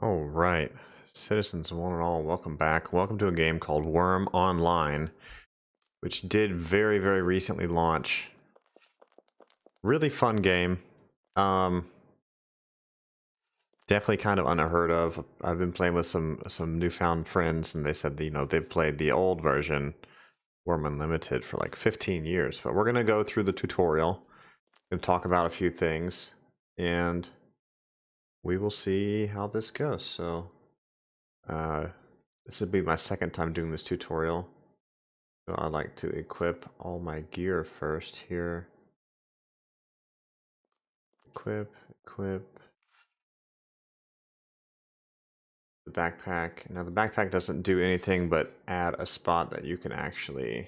All right, citizens one and all, welcome back. Welcome to a game called Wurm Online, which did very recently launch. Really fun game. Definitely kind of unheard of. I've been playing with some newfound friends, and they said that, they've played the old version, Wurm Unlimited, for like 15 years. But we're gonna go through the tutorial and talk about a few things, and we will see how this goes. So, this would be my second time doing this tutorial. So I like to equip all my gear first here. Equip. The backpack. Now the backpack doesn't do anything but add a spot that you can actually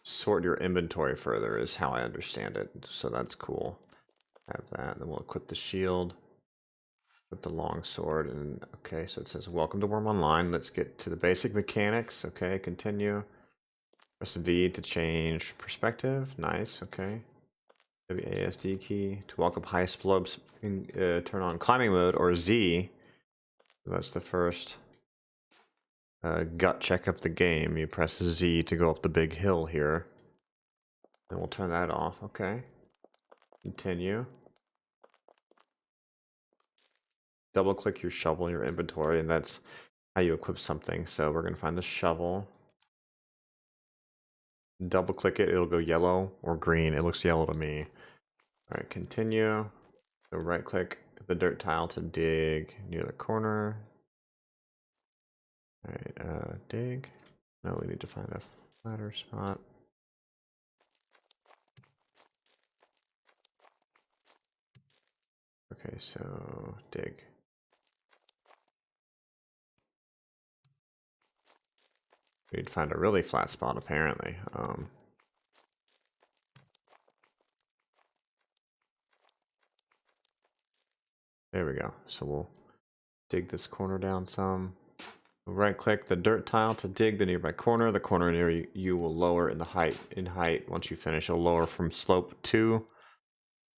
sort your inventory further, is how I understand it. So that's cool. Have that. Then we'll equip the shield with the long sword. And okay, so it says welcome to Wurm Online. Let's get to the basic mechanics. Okay, continue. Press V to change perspective. Nice, okay. WASD key to walk up high slopes, turn on climbing mode, or Z. So that's the first gut check of the game. You press Z to go up the big hill here. And we'll turn that off. Okay. Continue. Double click your shovel in your inventory, and that's how you equip something. So we're going to find the shovel. Double click it, it'll go yellow or green. It looks yellow to me. Alright, continue. So right click the dirt tile to dig near the corner. Alright, dig. No, we need to find a flatter spot. Okay, so dig. We need to find a really flat spot, apparently. There we go. So we'll dig this corner down some. Right click the dirt tile to dig the nearby corner. The corner near you will lower in height. Once you finish, it'll lower from slope 2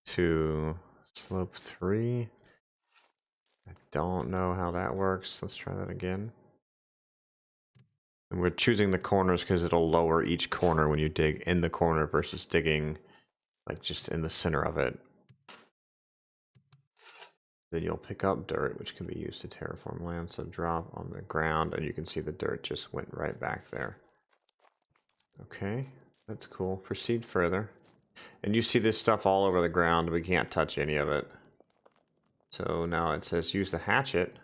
to slope 3. I don't know how that works. Let's try that again. And we're choosing the corners because it'll lower each corner when you dig in the corner versus digging like just in the center of it. Then you'll pick up dirt, which can be used to terraform land. So drop on the ground, and you can see the dirt just went right back there. Okay, that's cool. Proceed further. And you see this stuff all over the ground. We can't touch any of it. So now it says use the hatchet.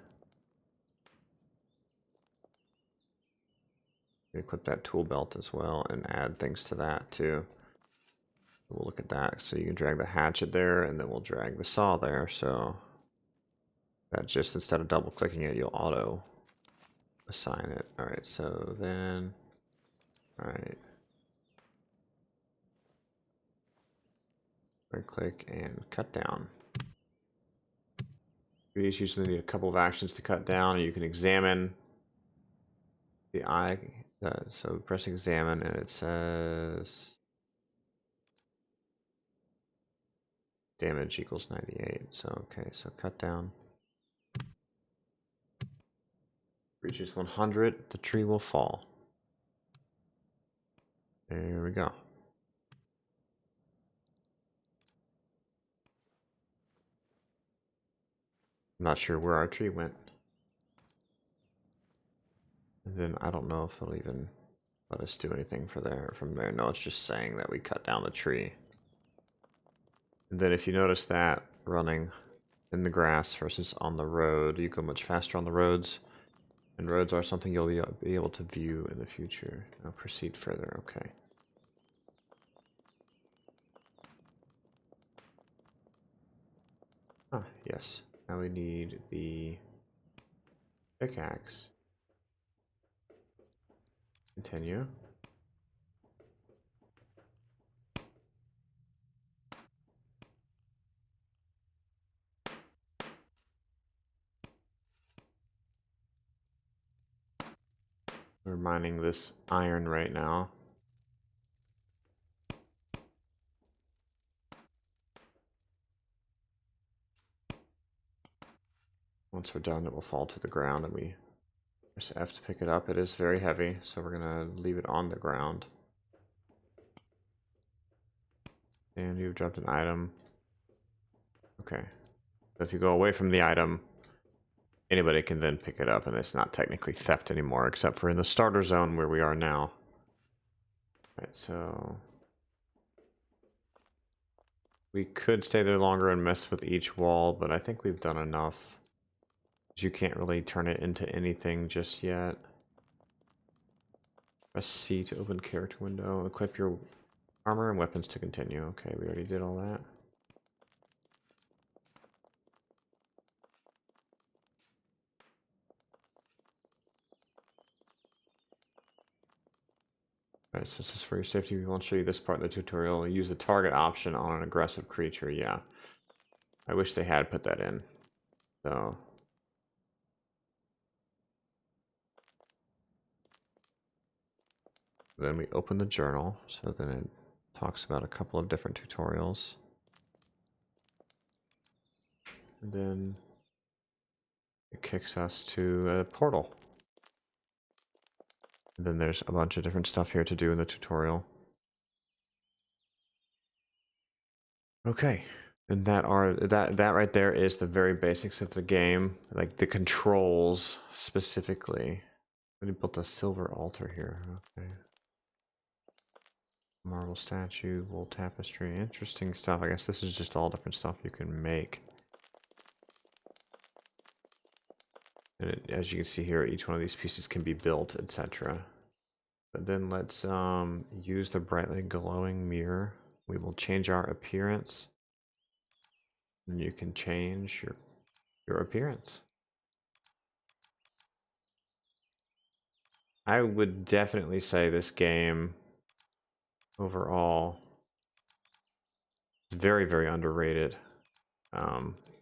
Equip that tool belt as well and add things to that too. We'll look at that. So you can drag the hatchet there, and then we'll drag the saw there. So that just, instead of double clicking it, you'll auto assign it. All right, so then, all right. Right click and cut down. We usually need a couple of actions to cut down, and you can examine the eye. So press examine, and it says damage equals 98. So okay, so cut down. Reaches 100, the tree will fall. There we go. I'm not sure where our tree went. And then I don't know if it'll even let us do anything from there. No, it's just saying that we cut down the tree. And then if you notice that running in the grass versus on the road, you go much faster on the roads. And roads are something you'll be able to view in the future. Now proceed further, okay. Ah, yes. Now we need the pickaxe. Continue. We're mining this iron right now. Once we're done, it will fall to the ground, and we press F to pick it up. It is very heavy, so we're gonna leave it on the ground. And you've dropped an item. Okay. So if you go away from the item, anybody can then pick it up, and it's not technically theft anymore, except for in the starter zone where we are now. Right, so we could stay there longer and mess with each wall, but I think we've done enough. You can't really turn it into anything just yet. Press C to open character window. Equip your armor and weapons to continue. Okay, we already did all that. Alright, so this is for your safety. We won't show you this part of the tutorial. Use the target option on an aggressive creature. Yeah. I wish they had put that in. So then we open the journal. So then it talks about a couple of different tutorials. And then it kicks us to a portal. And then there's a bunch of different stuff here to do in the tutorial. Okay, and that right there is the very basics of the game, like the controls specifically. We built a silver altar here. Okay. Marble statue, wool tapestry, interesting stuff. I guess this is just all different stuff you can make. And as you can see here, each one of these pieces can be built, etc. But then let's use the brightly glowing mirror. We will change our appearance. And you can change your appearance. I would definitely say this game overall is very, very underrated.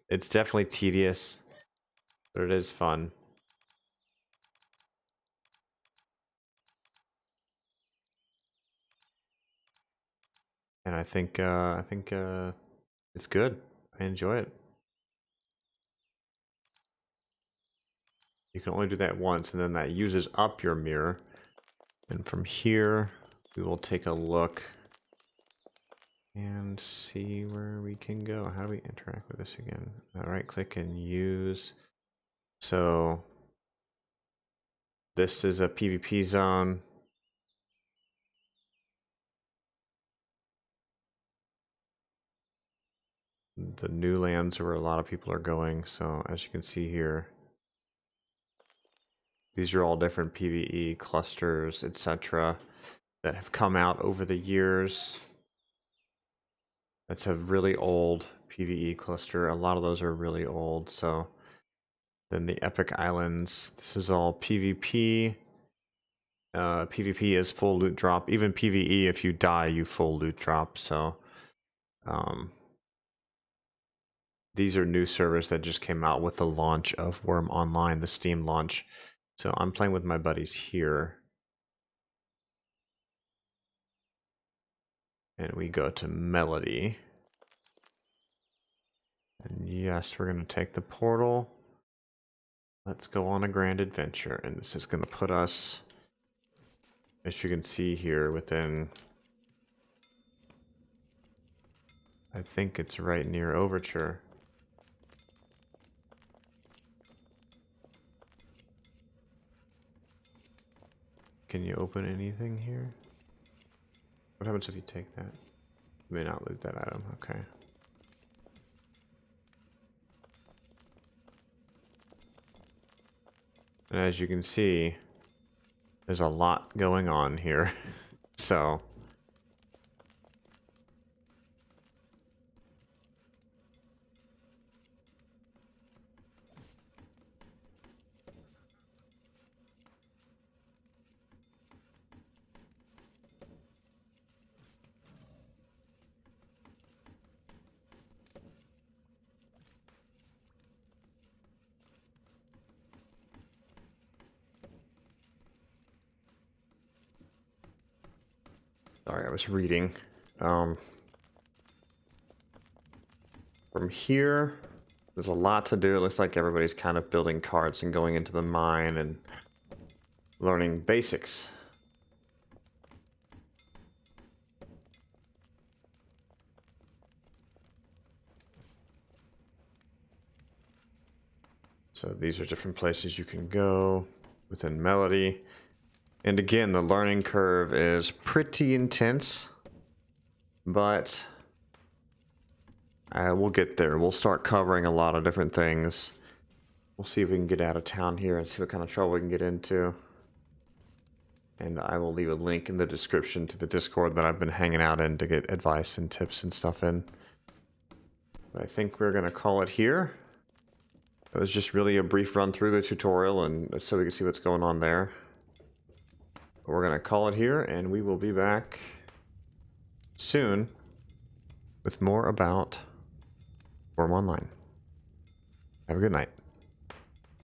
It's definitely tedious, but it is fun. And I think it's good. I enjoy it. You can only do that once, and then that uses up your mirror. And from here, we will take a look and see where we can go. How do we interact with this again? Right click and use. So this is a PvP zone. The new lands where a lot of people are going. So as you can see here, these are all different PvE clusters, etc. that have come out over the years. That's a really old PvE cluster. A lot of those are really old. So then the Epic Islands, this is all PvP. PvP is full loot drop. Even PvE, if you die, you full loot drop. So these are new servers that just came out with the launch of Wurm Online, the Steam launch. So I'm playing with my buddies here. And we go to Melody. And yes, we're going to take the portal. Let's go on a grand adventure. And this is going to put us, as you can see here, within, I think it's right near Overture. Can you open anything here? What happens if you take that? You may not loot that item. Okay. And as you can see, there's a lot going on here. So sorry, I was reading. From here, There's a lot to do. It looks like everybody's kind of building carts and going into the mine and learning basics. So these are different places you can go within Melody. And again, the learning curve is pretty intense, but we'll get there. We'll start covering a lot of different things. We'll see if we can get out of town here and see what kind of trouble we can get into. And I will leave a link in the description to the Discord that I've been hanging out in to get advice and tips and stuff in. But I think we're going to call it here. It was just really a brief run through the tutorial and so we can see what's going on there. But we're going to call it here, and we will be back soon with more about Wurm Online. Have a good night.